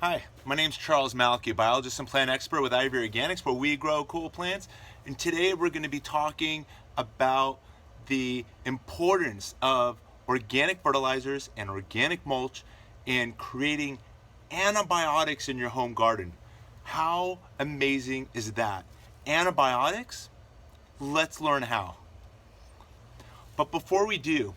Hi, my name's Charles Malki, biologist and plant expert with Ivy Organics, where we grow cool plants. And today we're going to be talking about the importance of organic fertilizers and organic mulch in creating antibiotics in your home garden. How amazing is that? Antibiotics? Let's learn how. But before we do,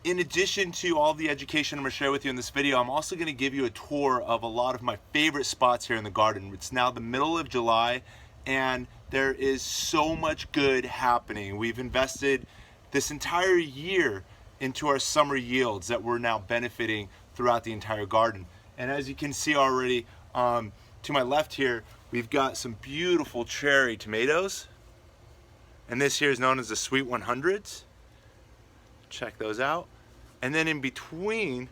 in addition to all the education I'm going to share with you in this video, I'm also going to give you a tour of a lot of my favorite spots here in the garden. It's now the middle of July and there is so much good happening. We've invested this entire year into our summer yields that we're now benefiting throughout the entire garden. And as you can see already, to my left here, we've got some beautiful cherry tomatoes. And this here is known as the Sweet 100s. Check those out. And then in between,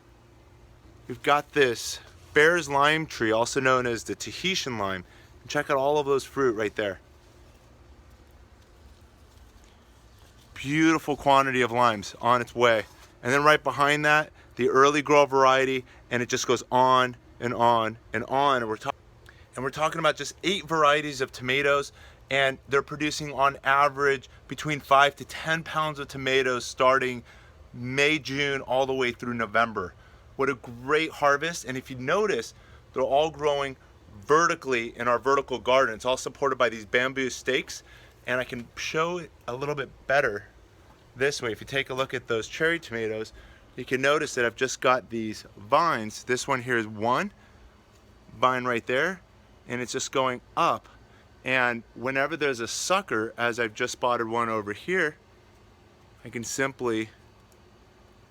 we've got this Bear's lime tree, also known as the Tahitian lime. And check out all of those fruit right there. Beautiful quantity of limes on its way. And then right behind that, the early grow variety, and it just goes on and on and on. And we're talking about just 8 varieties of tomatoes, and they're producing on average between 5 to 10 pounds of tomatoes starting May, June, all the way through November. What a great harvest. And if you notice, they're all growing vertically in our vertical garden. It's all supported by these bamboo stakes, and I can show it a little bit better this way. If you take a look at those cherry tomatoes, you can notice that I've just got these vines. This one here is one vine right there, and it's just going up. And whenever there's a sucker, as I've just spotted one over here, I can simply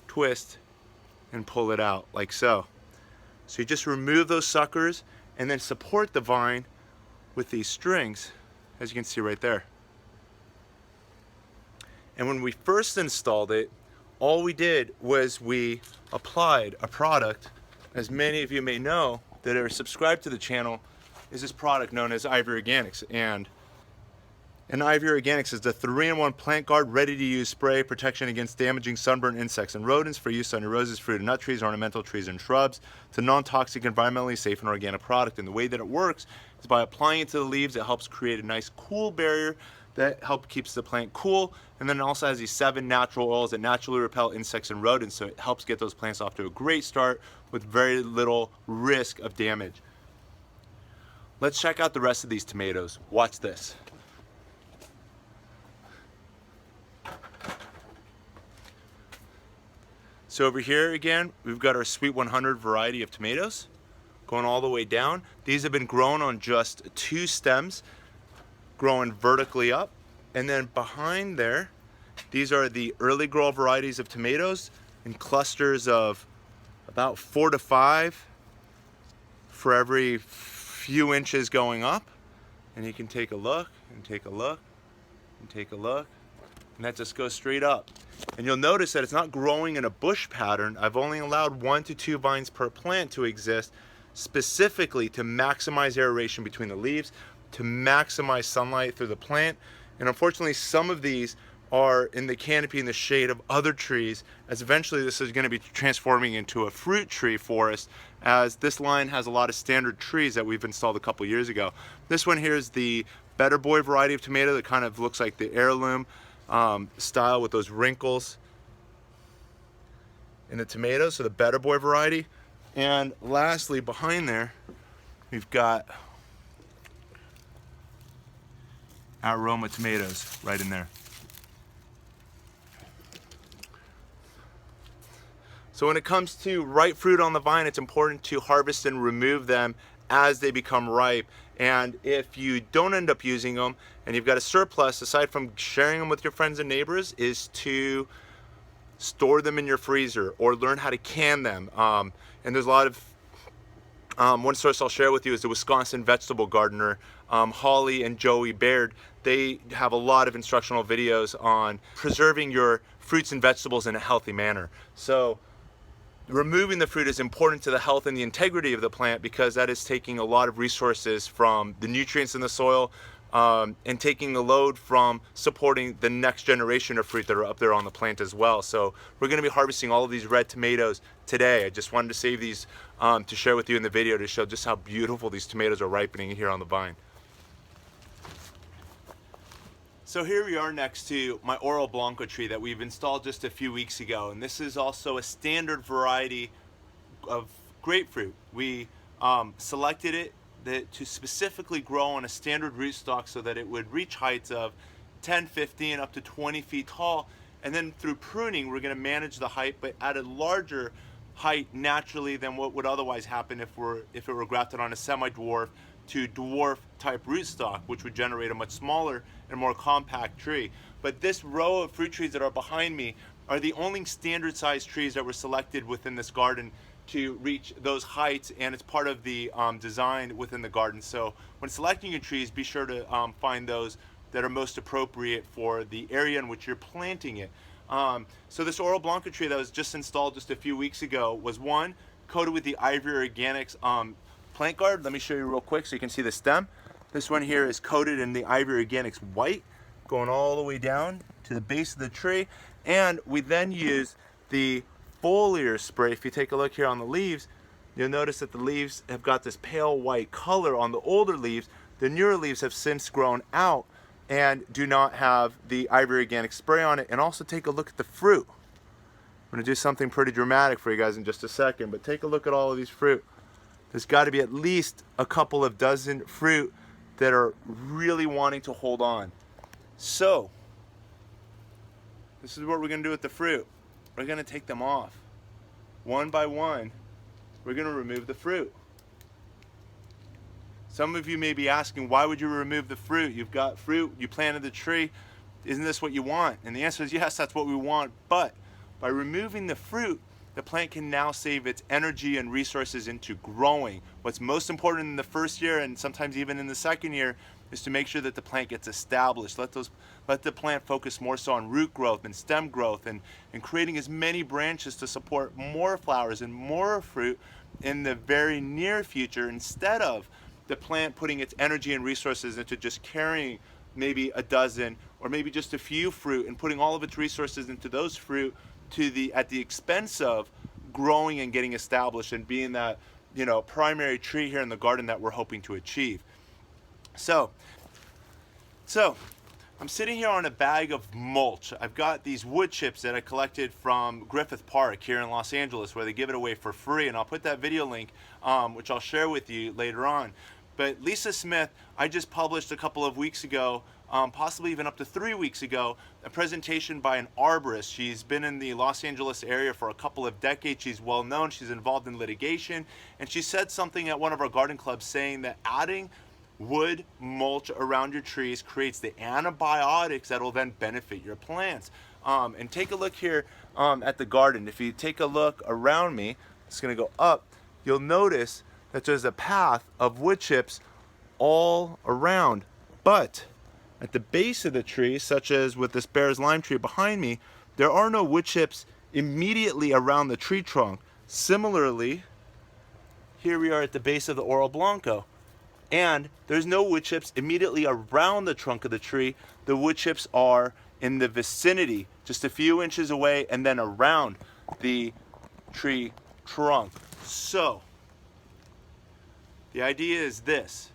twist and pull it out like so. So you just remove those suckers and then support the vine with these strings, as you can see right there. And when we first installed it, all we did was we applied a product, as many of you may know that are subscribed to the channel, is this product known as Ivy Organics. And Ivy Organics is the 3-in-1 plant guard, ready-to-use spray protection against damaging sunburn insects and rodents for use on your roses, fruit and nut trees, ornamental trees and shrubs. It's a non-toxic, environmentally safe and organic product. And the way that it works is by applying it to the leaves. It helps create a nice cool barrier that keeps the plant cool. And then it also has these 7 natural oils that naturally repel insects and rodents, so it helps get those plants off to a great start with very little risk of damage. Let's check out the rest of these tomatoes. Watch this. So over here again, we've got our Sweet 100 variety of tomatoes going all the way down. These have been grown on just 2 stems, growing vertically up. And then behind there, these are the early grow varieties of tomatoes in clusters of about 4 to 5 for every few inches going up. And you can take a look and take a look and take a look, and that just goes straight up. And you'll notice that it's not growing in a bush pattern. I've only allowed 1 to 2 vines per plant to exist, specifically to maximize aeration between the leaves, to maximize sunlight through the plant. And unfortunately, some of these are in the canopy in the shade of other trees, as eventually this is going to be transforming into a fruit tree forest, as this line has a lot of standard trees that we've installed a couple years ago. This one here is the Better Boy variety of tomato that kind of looks like the heirloom style with those wrinkles in the tomato, so the Better Boy variety. And lastly, behind there, we've got our Aroma tomatoes right in there. So when it comes to ripe fruit on the vine, it's important to harvest and remove them as they become ripe. And if you don't end up using them and you've got a surplus, aside from sharing them with your friends and neighbors, is to store them in your freezer or learn how to can them. And there's a lot of, one source I'll share with you is the Wisconsin vegetable gardener, Holly and Joey Baird. They have a lot of instructional videos on preserving your fruits and vegetables in a healthy manner. So removing the fruit is important to the health and the integrity of the plant, because that is taking a lot of resources from the nutrients in the soil, and taking a load from supporting the next generation of fruit that are up there on the plant as well. So we're going to be harvesting all of these red tomatoes today. I just wanted to save these to share with you in the video to show just how beautiful these tomatoes are ripening here on the vine. So here we are next to my Oro Blanco tree that we've installed just a few weeks ago, and this is also a standard variety of grapefruit. We selected it to specifically grow on a standard rootstock so that it would reach heights of 10, 15, up to 20 feet tall, and then through pruning we're going to manage the height but at a larger height naturally than what would otherwise happen if it were grafted on a semi-dwarf to dwarf type rootstock, which would generate a much smaller and more compact tree. But this row of fruit trees that are behind me are the only standard sized trees that were selected within this garden to reach those heights, and it's part of the design within the garden. So when selecting your trees, be sure to find those that are most appropriate for the area in which you're planting it. So this Oro Blanco tree that was just installed just a few weeks ago was one coated with the Ivory Organics plant guard. Let me show you real quick so you can see the stem. This one here is coated in the Ivory Organics white, going all the way down to the base of the tree. And we then use the foliar spray. If you take a look here on the leaves, you'll notice that the leaves have got this pale white color on the older leaves. The newer leaves have since grown out and do not have the Ivory Organic spray on it. And also take a look at the fruit. I'm going to do something pretty dramatic for you guys in just a second, but take a look at all of these fruit. There's got to be at least a couple of dozen fruit that are really wanting to hold on. So this is what we're going to do with the fruit. We're going to take them off. One by one, we're going to remove the fruit. Some of you may be asking, why would you remove the fruit? You've got fruit, you planted the tree. Isn't this what you want? And the answer is yes, that's what we want. But by removing the fruit, the plant can now save its energy and resources into growing. What's most important in the first year, and sometimes even in the second year, is to make sure that the plant gets established. Let the plant focus more so on root growth and stem growth and creating as many branches to support more flowers and more fruit in the very near future, instead of the plant putting its energy and resources into just carrying maybe a dozen or maybe just a few fruit and putting all of its resources into those fruit at the expense of growing and getting established and being that, primary tree here in the garden that we're hoping to achieve. So I'm sitting here on a bag of mulch. I've got these wood chips that I collected from Griffith Park here in Los Angeles, where they give it away for free, and I'll put that video link, which I'll share with you later on. But Lisa Smith, I just published a couple of weeks ago, possibly even up to 3 weeks ago, a presentation by an arborist. She's been in the Los Angeles area for a couple of decades. She's well known. She's involved in litigation. And she said something at one of our garden clubs saying that adding wood mulch around your trees creates the antibiotics that will then benefit your plants. And take a look here at the garden. If you take a look around me, it's going to go up, you'll notice that there's a path of wood chips all around. But at the base of the tree, such as with this bear's lime tree behind me, there are no wood chips immediately around the tree trunk. Similarly, here we are at the base of the Oro Blanco, and there's no wood chips immediately around the trunk of the tree. The wood chips are in the vicinity, just a few inches away, and then around the tree trunk. So the idea is this: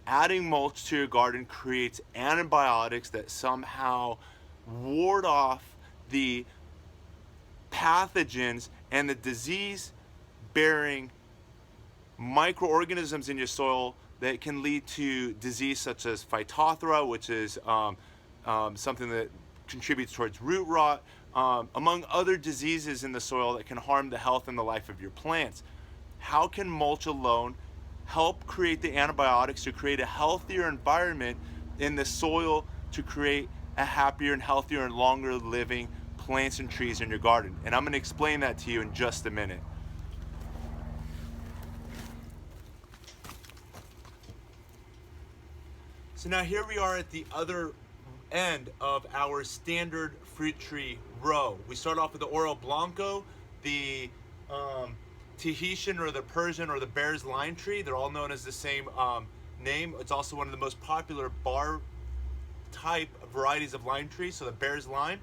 adding mulch to your garden creates antibiotics that somehow ward off the pathogens and the disease-bearing microorganisms in your soil that can lead to disease such as Phytophthora, which is something that contributes towards root rot, among other diseases in the soil that can harm the health and the life of your plants. How can mulch alone help create the antibiotics to create a healthier environment in the soil to create a happier and healthier and longer living plants and trees in your garden? And I'm going to explain that to you in just a minute. So now here we are at the other end of our standard fruit tree row. We start off with the Oro Blanco, the Tahitian or the Persian or the bear's lime tree. They're all known as the same name. It's also one of the most popular bar type varieties of lime trees, so the Bear's lime.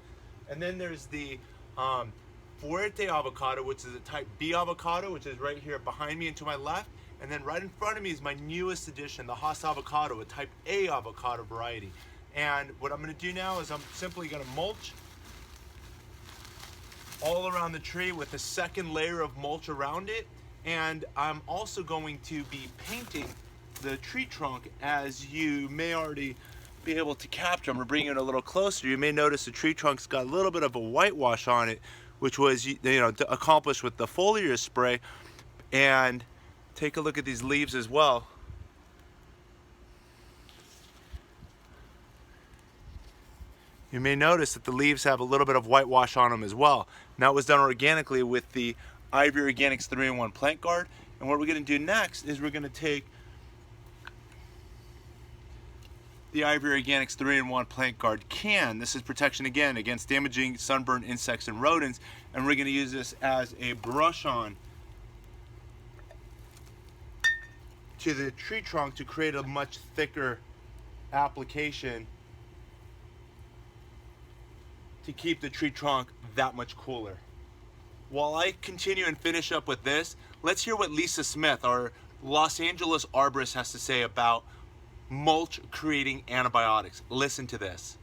And then there's the Fuerte avocado, which is a type B avocado, which is right here behind me and to my left. And then right in front of me is my newest addition, the Haas avocado, a type A avocado variety. And what I'm going to do now is I'm simply going to mulch all around the tree with a second layer of mulch around it. And I'm also going to be painting the tree trunk, as you may already be able to capture. I'm going to bring it a little closer. You may notice the tree trunk's got a little bit of a whitewash on it, which was, you know, accomplished with the foliar spray. And take a look at these leaves as well. You may notice that the leaves have a little bit of whitewash on them as well. Now it was done organically with the Ivy Organics 3-in-1 plant guard. And what we're going to do next is we're going to take the Ivy Organics 3-in-1 plant guard can. This is protection again against damaging sunburn insects and rodents. And we're going to use this as a brush on to the tree trunk to create a much thicker application to keep the tree trunk that much cooler. While I continue and finish up with this, let's hear what Lisa Smith, our Los Angeles arborist, has to say about mulch creating antibiotics. Listen to this.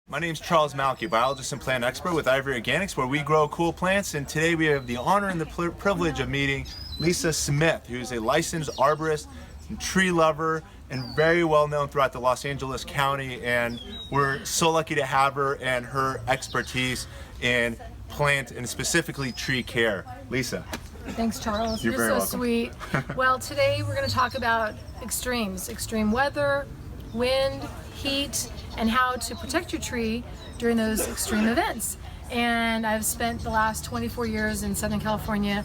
My name is Charles Malki, biologist and plant expert with Ivy Organics, where we grow cool plants. And today we have the honor and the privilege of meeting Lisa Smith, who's a licensed arborist and tree lover and very well known throughout the Los Angeles County. And we're so lucky to have her and her expertise in plant and specifically tree care. Lisa. Thanks, Charles. You're very so welcome. Sweet. Well, today we're going to talk about extremes, extreme weather, wind, heat, and how to protect your tree during those extreme events. And I've spent the last 24 years in Southern California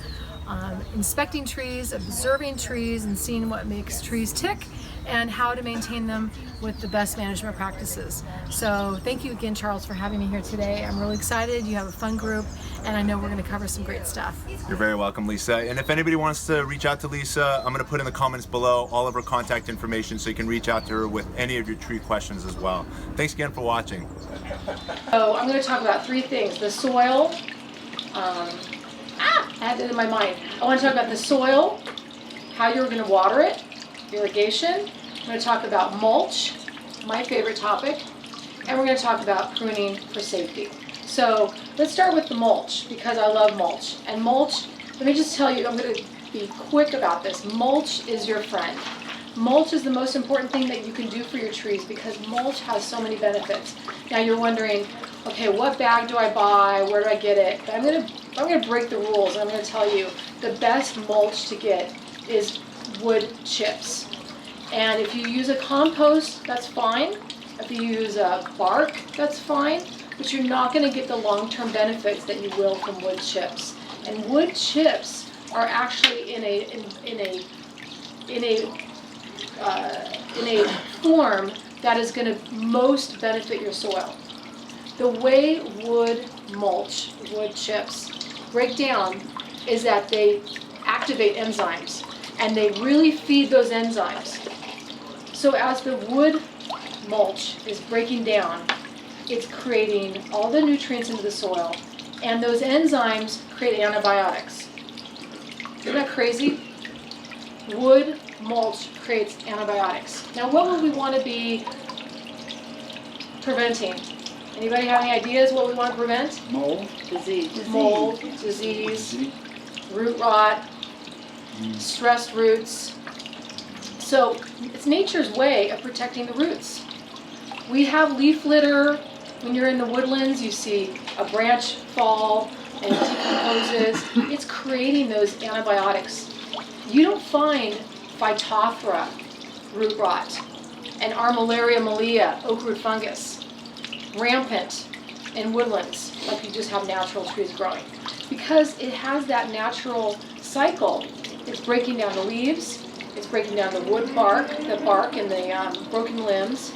inspecting trees, observing trees, and seeing what makes trees tick and how to maintain them with the best management practices. So thank you again, Charles, for having me here today. I'm really excited. You have a fun group, and I know we're going to cover some great stuff. You're very welcome, Lisa. And if anybody wants to reach out to Lisa, I'm going to put in the comments below all of her contact information so you can reach out to her with any of your tree questions as well. Thanks again for watching. So I'm going to talk about three things. The soil. I had it in my mind. I want to talk about the soil, how you're going to water it, irrigation. I'm going to talk about mulch, my favorite topic, and we're going to talk about pruning for safety. So let's start with the mulch, because I love mulch. And mulch, let me just tell you, I'm going to be quick about this. Mulch is your friend. Mulch is the most important thing that you can do for your trees because mulch has so many benefits. Now you're wondering, okay, what bag do I buy? Where do I get it? But I'm going to break the rules. I'm going to tell you the best mulch to get is wood chips. And if you use a compost, that's fine. If you use a bark, that's fine. But you're not going to get the long-term benefits that you will from wood chips. And wood chips are actually in a form that is going to most benefit your soil. The way wood mulch, wood chips, break down is that they activate enzymes, and they really feed those enzymes. So as the wood mulch is breaking down, it's creating all the nutrients into the soil, and those enzymes create antibiotics. Isn't that crazy? Wood mulch creates antibiotics. Now what would we want to be preventing? Anybody have any ideas what we want to prevent? Mold. Mold, disease, root rot, stressed roots. So it's nature's way of protecting the roots. We have leaf litter. When you're in the woodlands, you see a branch fall and it decomposes. It's creating those antibiotics. You don't find Phytophthora, root rot, and Armillaria malea, oak root fungus, rampant in woodlands like you just have natural trees growing. Because it has that natural cycle. It's breaking down the leaves, it's breaking down the wood bark, the bark and the broken limbs,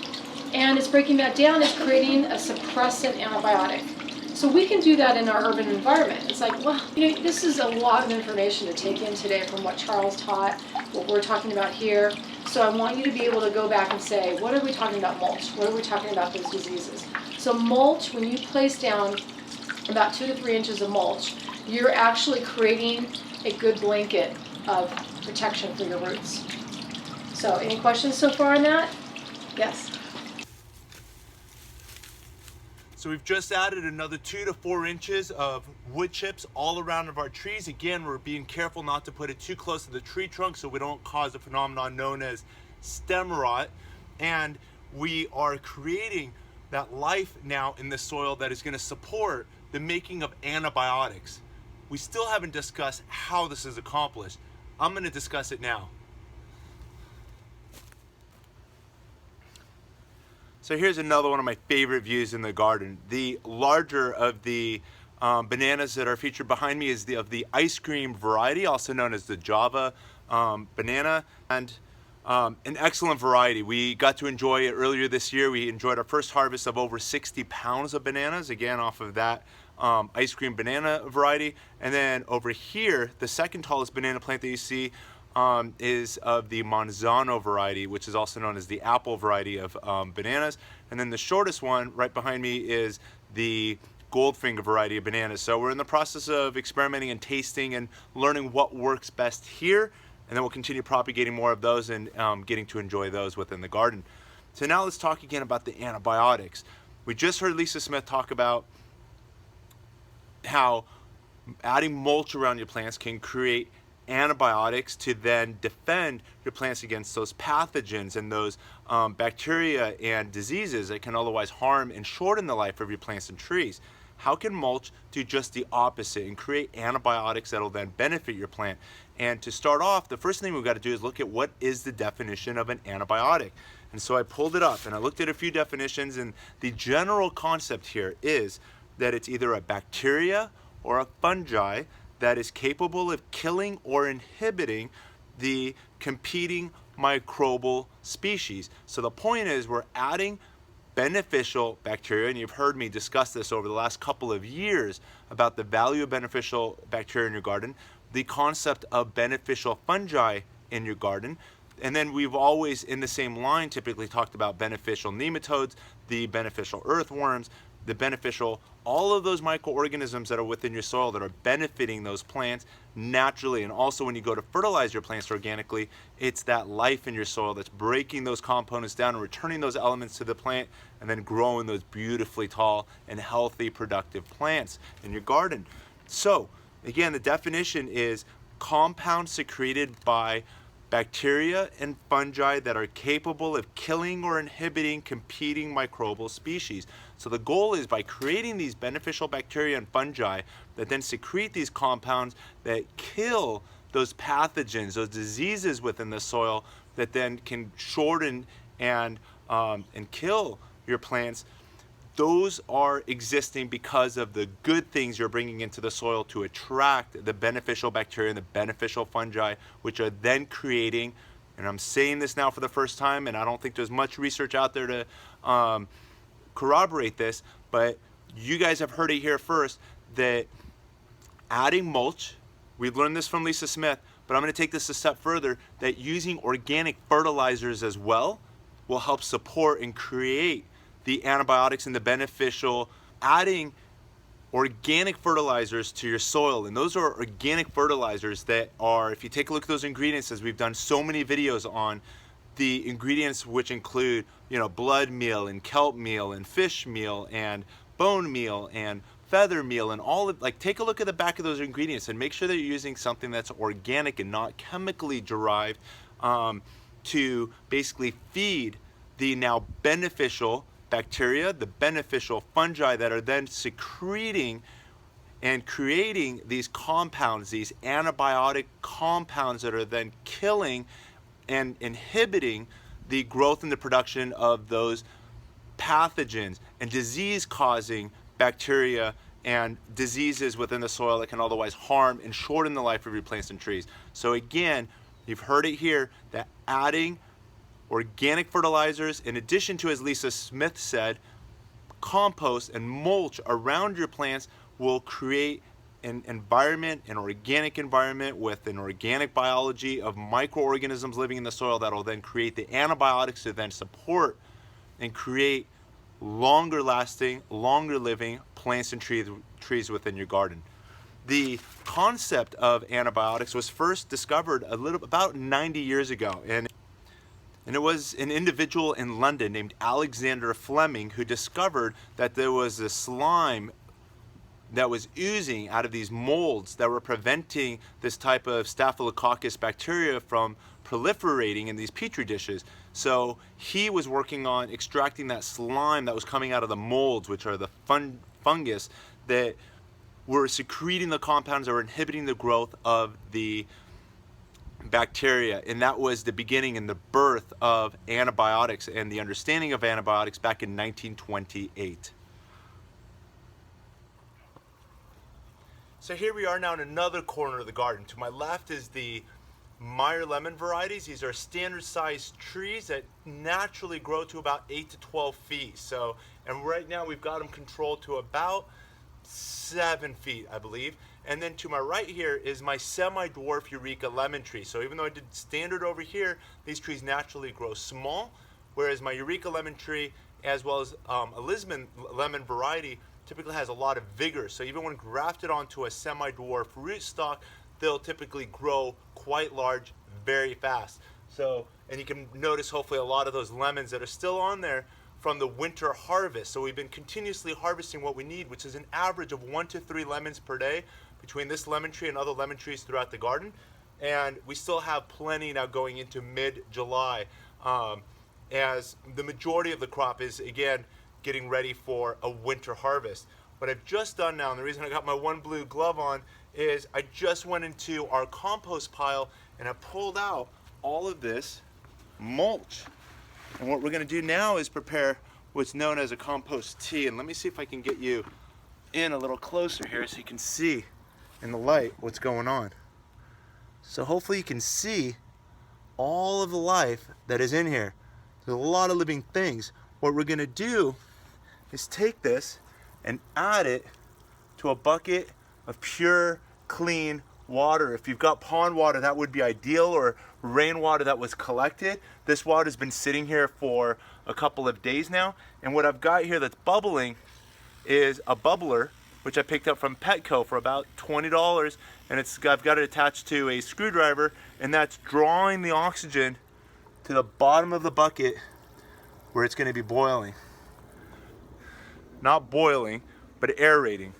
and it's breaking that down, it's creating a suppressant antibiotic. So we can do that in our urban environment. It's like, well, this is a lot of information to take in today from what Charles taught, what we're talking about here. So I want you to be able to go back and say, what are we talking about mulch? What are we talking about those diseases? So mulch, when you place down about 2 to 3 inches of mulch, you're actually creating a good blanket of protection for your roots. So any questions so far on that? Yes. So we've just added another 2 to 4 inches of wood chips all around of our trees. Again, we're being careful not to put it too close to the tree trunk so we don't cause a phenomenon known as stem rot. And we are creating that life now in the soil that is going to support the making of antibiotics. We still haven't discussed how this is accomplished. I'm going to discuss it now. So here's another one of my favorite views in the garden. The larger of the bananas that are featured behind me is of the ice cream variety, also known as the Java banana, and an excellent variety. We got to enjoy it earlier this year. We enjoyed our first harvest of over 60 pounds of bananas, again off of that ice cream banana variety. And then over here, the second tallest banana plant that you see is of the Manzano variety, which is also known as the apple variety of bananas. And then the shortest one right behind me is the Goldfinger variety of bananas. So we're in the process of experimenting and tasting and learning what works best here, and then we'll continue propagating more of those and getting to enjoy those within the garden. So now let's talk again about the antibiotics. We just heard Lisa Smith talk about how adding mulch around your plants can create antibiotics to then defend your plants against those pathogens and those bacteria and diseases that can otherwise harm and shorten the life of your plants and trees. How can mulch do just the opposite and create antibiotics that will then benefit your plant? And to start off, the first thing we've got to do is look at what is the definition of an antibiotic. And so I pulled it up and I looked at a few definitions, and the general concept here is that it's either a bacteria or a fungi that is capable of killing or inhibiting the competing microbial species. So the point is we're adding beneficial bacteria, and you've heard me discuss this over the last couple of years about the value of beneficial bacteria in your garden, the concept of beneficial fungi in your garden, and then we've always in the same line typically talked about beneficial nematodes, the beneficial earthworms, the beneficial, all of those microorganisms that are within your soil that are benefiting those plants naturally. And also when you go to fertilize your plants organically, it's that life in your soil that's breaking those components down and returning those elements to the plant and then growing those beautifully tall and healthy productive plants in your garden. So again, the definition is compounds secreted by bacteria and fungi that are capable of killing or inhibiting competing microbial species. So the goal is by creating these beneficial bacteria and fungi that then secrete these compounds that kill those pathogens, those diseases within the soil that then can shorten and kill your plants. Those are existing because of the good things you're bringing into the soil to attract the beneficial bacteria and the beneficial fungi, which are then creating, and I'm saying this now for the first time, and I don't think there's much research out there to corroborate this, but you guys have heard it here first, that adding mulch, we've learned this from Lisa Smith, but I'm going to take this a step further, that using organic fertilizers as well will help support and create the antibiotics and the beneficial. Adding organic fertilizers to your soil, and those are organic fertilizers that are, if you take a look at those ingredients, as we've done so many videos on the ingredients, which include, blood meal and kelp meal and fish meal and bone meal and feather meal and all of, take a look at the back of those ingredients and make sure that you're using something that's organic and not chemically derived to basically feed the now beneficial bacteria, the beneficial fungi that are then secreting and creating these compounds, these antibiotic compounds that are then killing and inhibiting the growth and the production of those pathogens and disease-causing bacteria and diseases within the soil that can otherwise harm and shorten the life of your plants and trees. So again, you've heard it here, that adding organic fertilizers, in addition to, as Lisa Smith said, compost and mulch around your plants will create an environment, an organic environment with an organic biology of microorganisms living in the soil that will then create the antibiotics to then support and create longer lasting, longer living plants and trees within your garden. The concept of antibiotics was first discovered about 90 years ago, and it was an individual in London named Alexander Fleming who discovered that there was a slime that was oozing out of these molds that were preventing this type of Staphylococcus bacteria from proliferating in these petri dishes. So he was working on extracting that slime that was coming out of the molds, which are the fungus that were secreting the compounds that were inhibiting the growth of the bacteria. And that was the beginning and the birth of antibiotics and the understanding of antibiotics back in 1928. So here we are now in another corner of the garden. To my left is the Meyer lemon varieties. These are standard sized trees that naturally grow to about 8 to 12 feet. So, and right now we've got them controlled to about 7 feet, I believe. And then to my right here is my semi-dwarf Eureka lemon tree. So even though I did standard over here, these trees naturally grow small, whereas my Eureka lemon tree, as well as a Lisbon lemon variety, typically has a lot of vigor. So even when grafted onto a semi-dwarf rootstock, they'll typically grow quite large very fast. So, and you can notice hopefully a lot of those lemons that are still on there from the winter harvest. So we've been continuously harvesting what we need, which is an average of 1 to 3 lemons per day between this lemon tree and other lemon trees throughout the garden. And we still have plenty now going into mid-July, as the majority of the crop is, again, getting ready for a winter harvest. What I've just done now, and the reason I got my one blue glove on, is I just went into our compost pile and I pulled out all of this mulch. And what we're going to do now is prepare what's known as a compost tea. And let me see if I can get you in a little closer here so you can see in the light what's going on. So hopefully you can see all of the life that is in here. There's a lot of living things. What we're going to do is take this and add it to a bucket of pure, clean water. If you've got pond water, that would be ideal, or rainwater that was collected. This water has been sitting here for a couple of days now, and what I've got here that's bubbling is a bubbler, which I picked up from Petco for about $20, and I've got it attached to a screwdriver, and that's drawing the oxygen to the bottom of the bucket where it's going to be boiling. Not boiling, but aerating.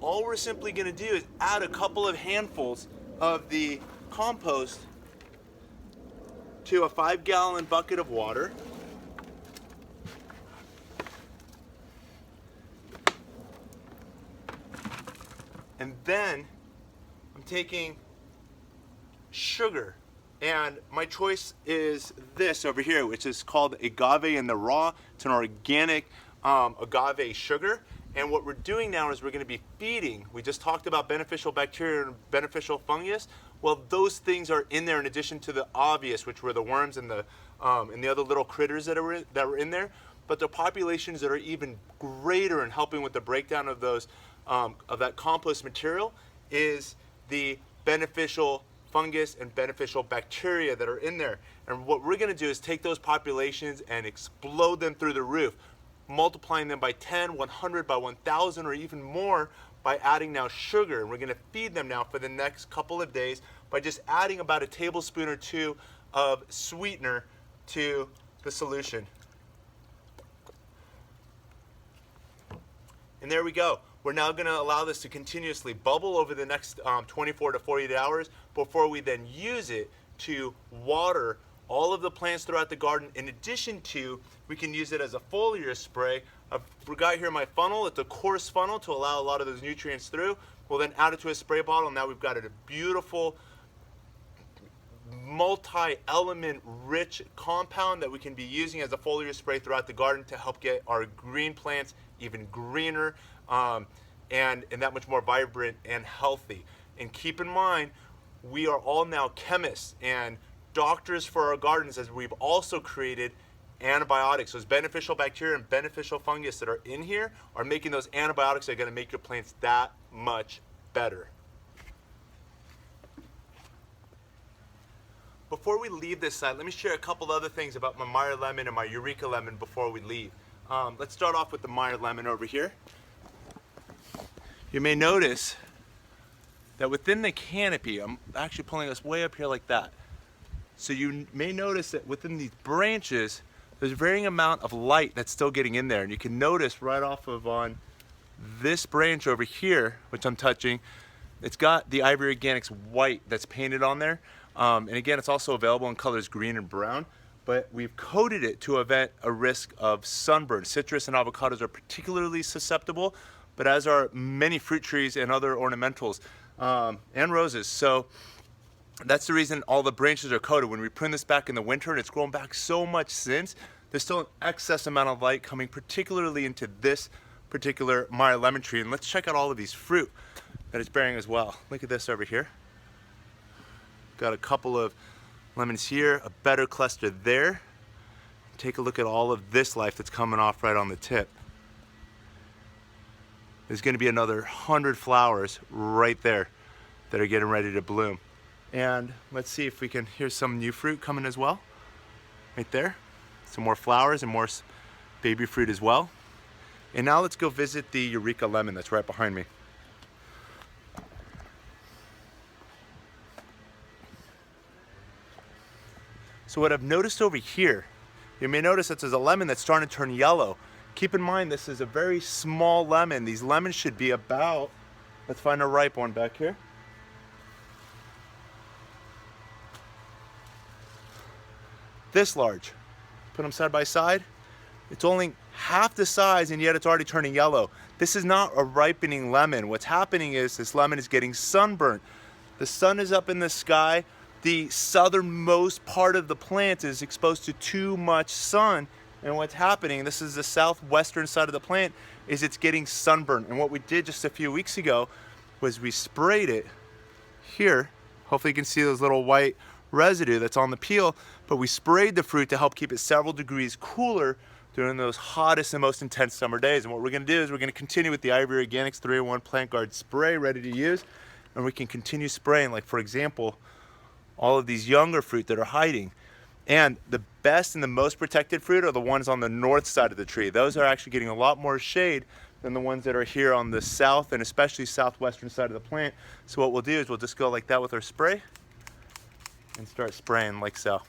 All we're simply going to do is add a couple of handfuls of the compost to a 5-gallon bucket of water. And then I'm taking sugar. And my choice is this over here, which is called agave in the raw. It's an organic agave sugar. And what we're doing now is we're going to be feeding. We just talked about beneficial bacteria and beneficial fungus. Well, those things are in there in addition to the obvious, which were the worms and the other little critters that were in there. But the populations that are even greater in helping with the breakdown of those of that compost material is the beneficial fungus and beneficial bacteria that are in there. And what we're going to do is take those populations and explode them through the roof, multiplying them by 10, 100, by 1,000, or even more by adding now sugar. And we're going to feed them now for the next couple of days by just adding about a tablespoon or two of sweetener to the solution. And there we go. We're now going to allow this to continuously bubble over the next 24 to 48 hours before we then use it to water all of the plants throughout the garden. In addition to, we can use it as a foliar spray. I've got here my funnel. It's a coarse funnel to allow a lot of those nutrients through. We'll then add it to a spray bottle. Now we've got a beautiful multi-element rich compound that we can be using as a foliar spray throughout the garden to help get our green plants even greener and that much more vibrant and healthy. And keep in mind, we are all now chemists, and doctors for our gardens as we've also created antibiotics. Those beneficial bacteria and beneficial fungus that are in here are making those antibiotics that are going to make your plants that much better. Before we leave this site, let me share a couple other things about my Meyer lemon and my Eureka lemon before we leave. Let's start off with the Meyer lemon over here. You may notice that within the canopy, I'm actually pulling us way up here like that. So you may notice that within these branches, there's a varying amount of light that's still getting in there. And you can notice right off of on this branch over here, which I'm touching, it's got the Ivory Organics white that's painted on there. And again, it's also available in colors green and brown, but we've coated it to prevent a risk of sunburn. Citrus and avocados are particularly susceptible, but as are many fruit trees and other ornamentals and roses. So that's the reason all the branches are coated. When we prune this back in the winter, and it's grown back so much since, there's still an excess amount of light coming particularly into this particular Meyer lemon tree. And let's check out all of these fruit that it's bearing as well. Look at this over here. Got a couple of lemons here, a better cluster there. Take a look at all of this life that's coming off right on the tip. There's going to be another 100 flowers right there that are getting ready to bloom. And let's see if we can, here's some new fruit coming as well. Right there. Some more flowers and more baby fruit as well. And now let's go visit the Eureka lemon that's right behind me. So what I've noticed over here, you may notice that there's a lemon that's starting to turn yellow. Keep in mind, this is a very small lemon. These lemons should be about, let's find a ripe one back here. This large. Put them side by side. It's only half the size and yet it's already turning yellow. This is not a ripening lemon. What's happening is this lemon is getting sunburnt. The sun is up in the sky. The southernmost part of the plant is exposed to too much sun, and what's happening, this is the southwestern side of the plant, is it's getting sunburned. And what we did just a few weeks ago was we sprayed it here. Hopefully you can see those little white residue that's on the peel, but we sprayed the fruit to help keep it several degrees cooler during those hottest and most intense summer days. And what we're going to do is we're going to continue with the Ivory Organics 3-in-1 Plant Guard spray ready to use, and we can continue spraying, like for example, all of these younger fruit that are hiding. And the best and the most protected fruit are the ones on the north side of the tree. Those are actually getting a lot more shade than the ones that are here on the south and especially southwestern side of the plant. So what we'll do is we'll just go like that with our spray and start spraying like so.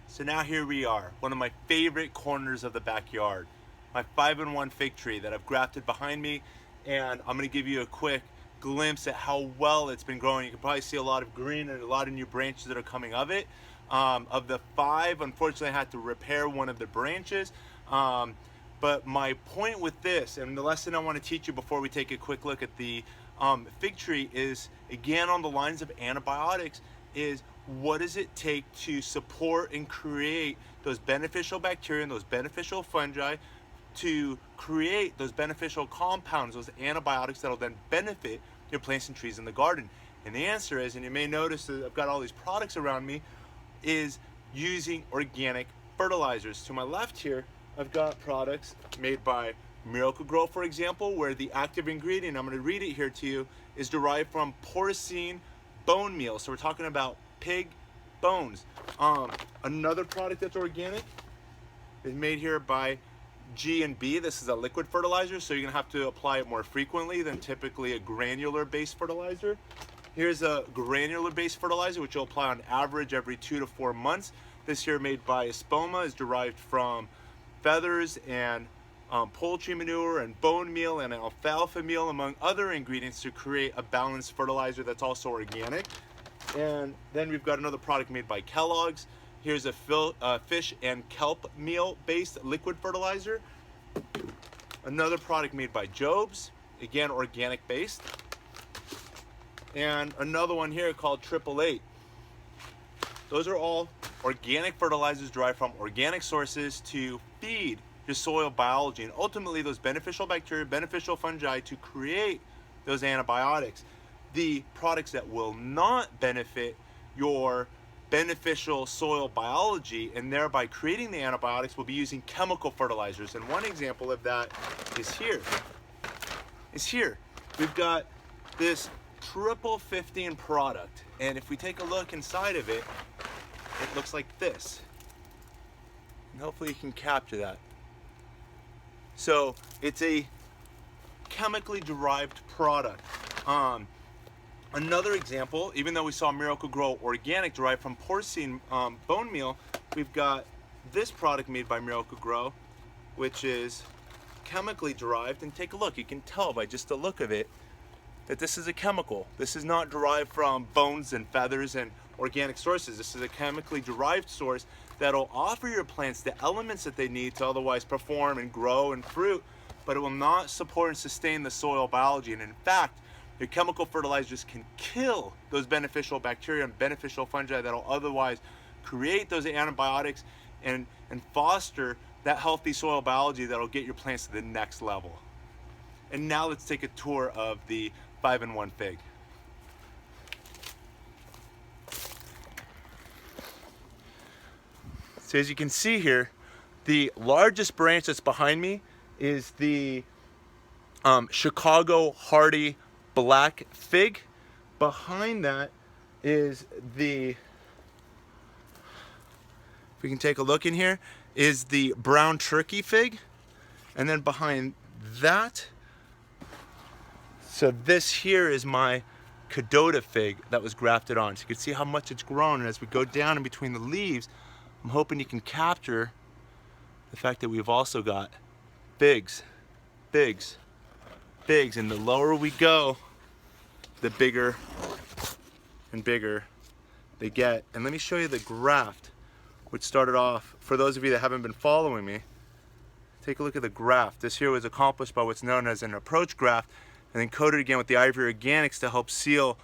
So now here we are, one of my favorite corners of the backyard. My 5-in-1 fig tree that I've grafted behind me, and I'm gonna give you a quick glimpse at how well it's been growing. You can probably see a lot of green and a lot of new branches that are coming of it. Of the 5, unfortunately I had to repair one of the branches. But my point with this, and the lesson I wanna teach you before we take a quick look at the fig tree is, again on the lines of antibiotics, is what does it take to support and create those beneficial bacteria and those beneficial fungi to create those beneficial compounds, those antibiotics that'll then benefit your plants and trees in the garden? And the answer is, and you may notice that I've got all these products around me, is using organic fertilizers. To my left here, I've got products made by Miracle-Gro, for example, where the active ingredient, I'm going to read it here to you, is derived from porcine bone meal. So we're talking about pig bones. Another product that's organic is made here by G&B. This is a liquid fertilizer, so you're gonna have to apply it more frequently than typically a granular based fertilizer. Here's a granular based fertilizer which you'll apply on average every 2 to 4 months. This here made by SPELLMAN is derived from feathers and poultry manure and bone meal and alfalfa meal, among other ingredients, to create a balanced fertilizer that's also organic. And then we've got another product made by Kellogg's. Here's a fish and kelp meal based liquid fertilizer. Another product made by Job's, again organic based. and another one here called 888. Those are all organic fertilizers derived from organic sources to feed your soil biology and ultimately those beneficial bacteria, beneficial fungi to create those antibiotics. The products that will not benefit your beneficial soil biology and thereby creating the antibiotics will be using chemical fertilizers. And one example of that is here. We've got this 15 product, and if we take a look inside of it, it looks like this. And hopefully you can capture that. So it's a chemically derived product. Another example, even though we saw Miracle Grow organic derived from porcine bone meal, we've got this product made by Miracle Grow, which is chemically derived. And take a look, you can tell by just the look of it that this is a chemical. This is not derived from bones and feathers and organic sources. This is a chemically derived source that'll offer your plants the elements that they need to otherwise perform and grow and fruit, but it will not support and sustain the soil biology. And in fact, your chemical fertilizers can kill those beneficial bacteria and beneficial fungi that'll otherwise create those antibiotics and foster that healthy soil biology that'll get your plants to the next level. And now let's take a tour of the 5-in-1 fig. So as you can see here, the largest branch that's behind me is the Chicago Hardy Black Fig. Behind that is the, if we can take a look in here, is the Brown Turkey Fig. And then behind that, so this here is my Cadota Fig that was grafted on. So you can see how much it's grown. And as we go down in between the leaves, I'm hoping you can capture the fact that we've also got figs, figs, figs. And the lower we go, the bigger and bigger they get. And let me show you the graft, which started off, for those of you that haven't been following me, take a look at the graft. This here was accomplished by what's known as an approach graft, and then coated again with the Ivory Organics to help seal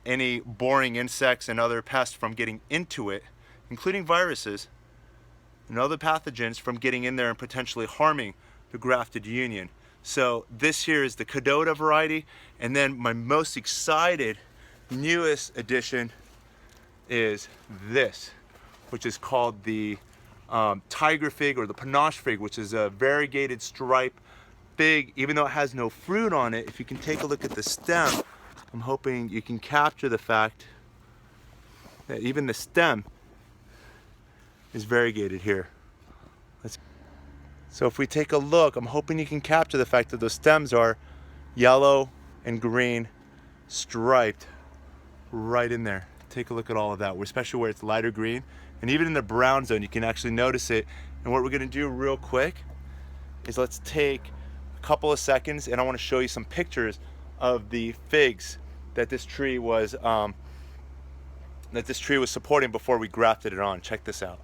any boring insects and other pests from getting into it, including viruses and other pathogens from getting in there and potentially harming the grafted union. So this here is the Cadota variety, and then my most excited, newest addition is this, which is called the Tiger Fig or the Panache Fig, which is a variegated stripe fig. Even though it has no fruit on it, if you can take a look at the stem, I'm hoping you can capture the fact that even the stem is variegated here. So if we take a look, I'm hoping you can capture the fact that those stems are yellow and green striped right in there. Take a look at all of that, especially where it's lighter green. And even in the brown zone, you can actually notice it. And what we're gonna do real quick is let's take a couple of seconds and I wanna show you some pictures of the figs that this tree was supporting before we grafted it on. Check this out.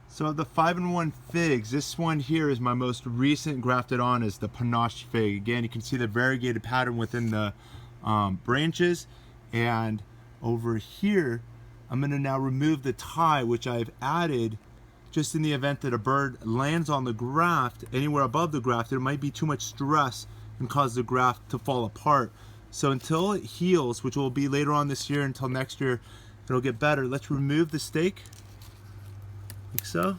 So the 5-in-1 figs, this one here is my most recent grafted on is the Panache Fig. Again, you can see the variegated pattern within the branches. And over here, I'm gonna now remove the tie, which I've added just in the event that a bird lands on the graft, anywhere above the graft, there might be too much stress and cause the graft to fall apart. So until it heals, which will be later on this year, until next year, it'll get better. Let's remove the stake. Like so.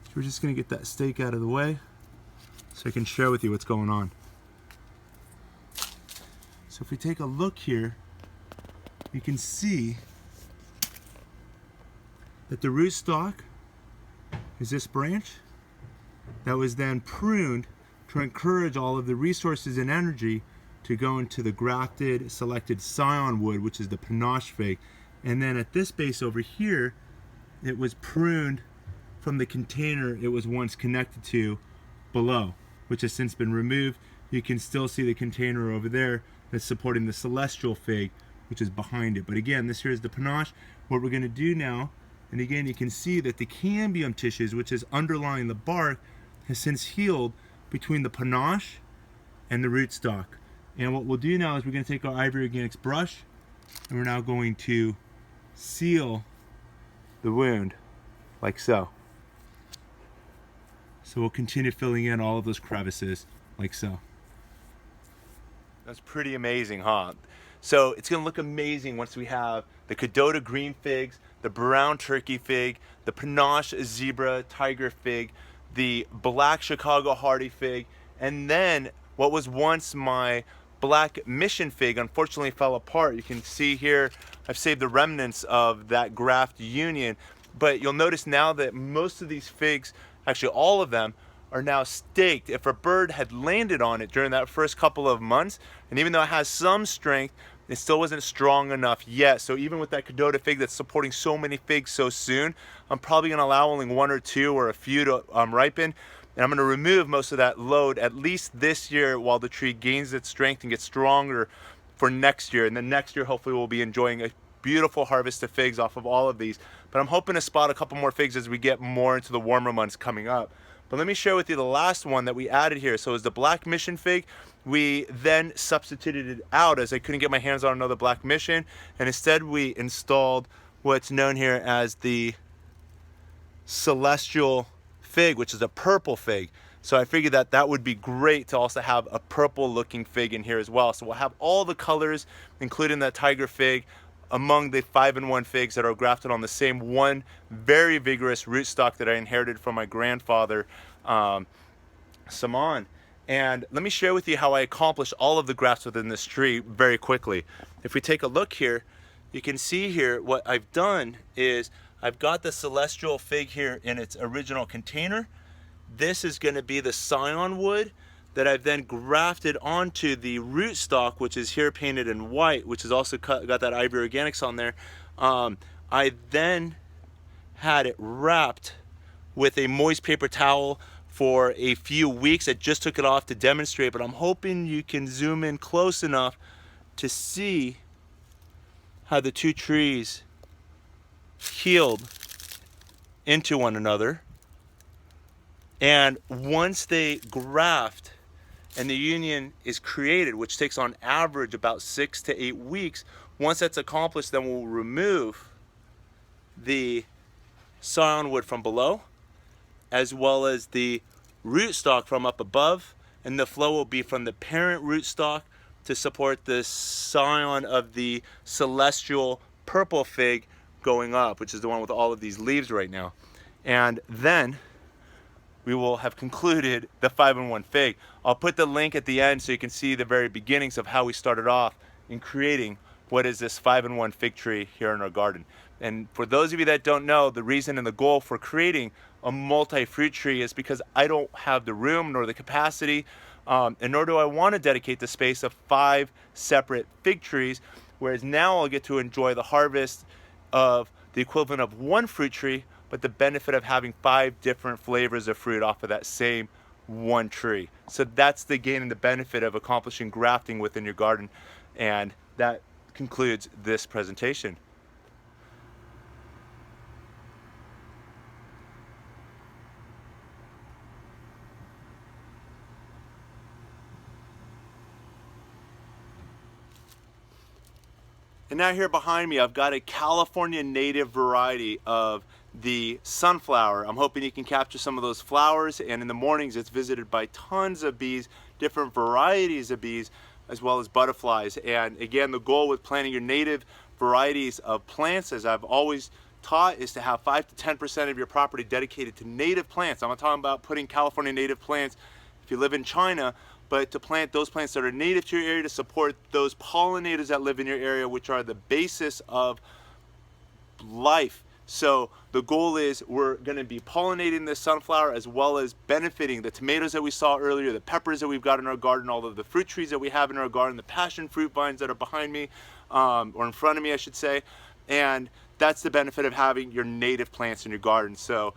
So we're just going to get that stake out of the way so I can share with you what's going on. So if we take a look here, you can see that the rootstock is this branch that was then pruned to encourage all of the resources and energy to go into the grafted selected scion wood, which is the Panache Fig. And then at this base over here, it was pruned from the container it was once connected to below, which has since been removed. You can still see the container over there that's supporting the Celestial Fig, which is behind it. But again, this here is the Panache. What we're gonna do now And again, you can see that the cambium tissues, which is underlying the bark, has since healed between the panache and the rootstock. And what we'll do now is we're going to take our Ivory Organics brush, and we're now going to seal the wound like so. So we'll continue filling in all of those crevices like so. That's pretty amazing, huh? So it's gonna look amazing once we have the Cadota green figs, the brown turkey fig, the panache zebra tiger fig, the black Chicago hardy fig, and then what was once my black mission fig unfortunately fell apart. You can see here I've saved the remnants of that graft union, but you'll notice now that most of these figs, actually all of them, are now staked. If a bird had landed on it during that first couple of months, and even though it has some strength, it still wasn't strong enough yet. So even with that Cadota fig that's supporting so many figs so soon, I'm probably gonna allow only one or two or a few to ripen. And I'm gonna remove most of that load at least this year while the tree gains its strength and gets stronger for next year. And then next year, hopefully we'll be enjoying a beautiful harvest of figs off of all of these. But I'm hoping to spot a couple more figs as we get more into the warmer months coming up. But let me share with you the last one that we added here. So it's the black mission fig. We then substituted it out as I couldn't get my hands on another black mission, and instead we installed what's known here as the celestial fig, which is a purple fig. So I figured that that would be great to also have a purple looking fig in here as well. So we'll have all the colors, including that tiger fig, among the 5-in-1 figs that are grafted on the same one very vigorous rootstock that I inherited from my grandfather, Sylmar. And let me share with you how I accomplished all of the grafts within this tree very quickly. If we take a look here, you can see here what I've done is I've got the celestial fig here in its original container. This is going to be the scion wood that I've then grafted onto the rootstock, which is here painted in white, which is also got that Ivory Organics on there. I then had it wrapped with a moist paper towel for a few weeks. I just took it off to demonstrate, but I'm hoping you can zoom in close enough to see how the two trees healed into one another. And once they graft and the union is created, which takes on average about 6 to 8 weeks, once that's accomplished, then we'll remove the scion wood from below, as well as the rootstock from up above, and the flow will be from the parent rootstock to support the scion of the celestial purple fig going up, which is the one with all of these leaves right now. And then we will have concluded the 5-in-1 fig. I'll put the link at the end so you can see the very beginnings of how we started off in creating what is this 5-in-1 fig tree here in our garden. And for those of you that don't know, the reason and the goal for creating a multi-fruit tree is because I don't have the room nor the capacity, and nor do I want to dedicate the space of 5 separate fig trees, whereas now I'll get to enjoy the harvest of the equivalent of 1 fruit tree, but the benefit of having 5 different flavors of fruit off of that same 1 tree. So that's the gain and the benefit of accomplishing grafting within your garden. And that concludes this presentation. And now here behind me, I've got a California native variety of the sunflower. I'm hoping you can capture some of those flowers, and in the mornings it's visited by tons of bees, different varieties of bees, as well as butterflies. And again, the goal with planting your native varieties of plants, as I've always taught, is to have 5 to 10% of your property dedicated to native plants. I'm not talking about putting California native plants if you live in China, but to plant those plants that are native to your area to support those pollinators that live in your area, which are the basis of life. So the goal is we're going to be pollinating this sunflower as well as benefiting the tomatoes that we saw earlier, the peppers that we've got in our garden, all of the fruit trees that we have in our garden, the passion fruit vines that are behind me, or in front of me I should say. And that's the benefit of having your native plants in your garden. So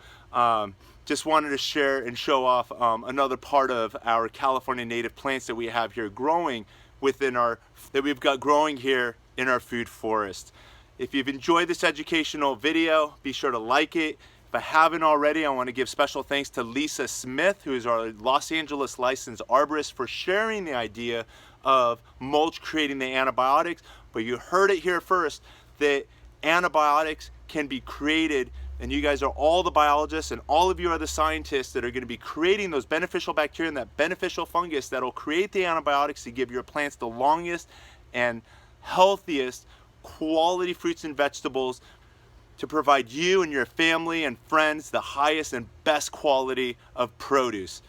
just wanted to share and show off another part of our California native plants that we have here growing within that we've got growing here in our food forest. If you've enjoyed this educational video, be sure to like it. If I haven't already, I want to give special thanks to Lisa Smith, who is our Los Angeles licensed arborist, for sharing the idea of mulch creating the antibiotics. But you heard it here first, that antibiotics can be created, and you guys are all the biologists and all of you are the scientists that are going to be creating those beneficial bacteria and that beneficial fungus that will create the antibiotics to give your plants the longest and healthiest quality fruits and vegetables, to provide you and your family and friends the highest and best quality of produce.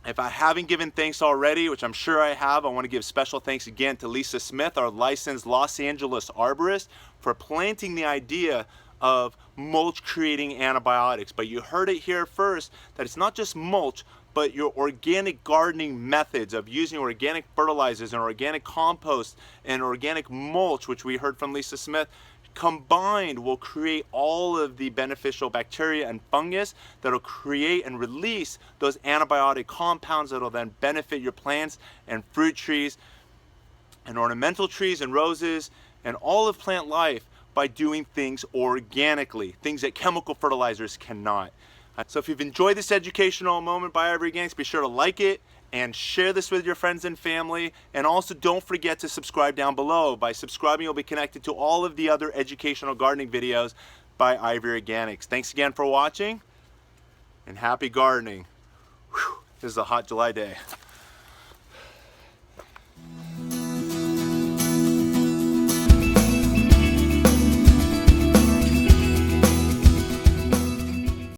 If I haven't given thanks already, which I'm sure I have, I want to give special thanks again to Lisa Smith, our licensed Los Angeles arborist, for planting the idea of mulch creating antibiotics. But you heard it here first, that it's not just mulch, but your organic gardening methods of using organic fertilizers and organic compost and organic mulch, which we heard from Lisa Smith, combined will create all of the beneficial bacteria and fungus that will create and release those antibiotic compounds that will then benefit your plants and fruit trees and ornamental trees and roses and all of plant life by doing things organically, things that chemical fertilizers cannot. So if you've enjoyed this educational moment by Ivory Organics, be sure to like it and share this with your friends and family. And also don't forget to subscribe down below. By subscribing, you'll be connected to all of the other educational gardening videos by Ivory Organics. Thanks again for watching, and happy gardening. Whew, this is a hot July day.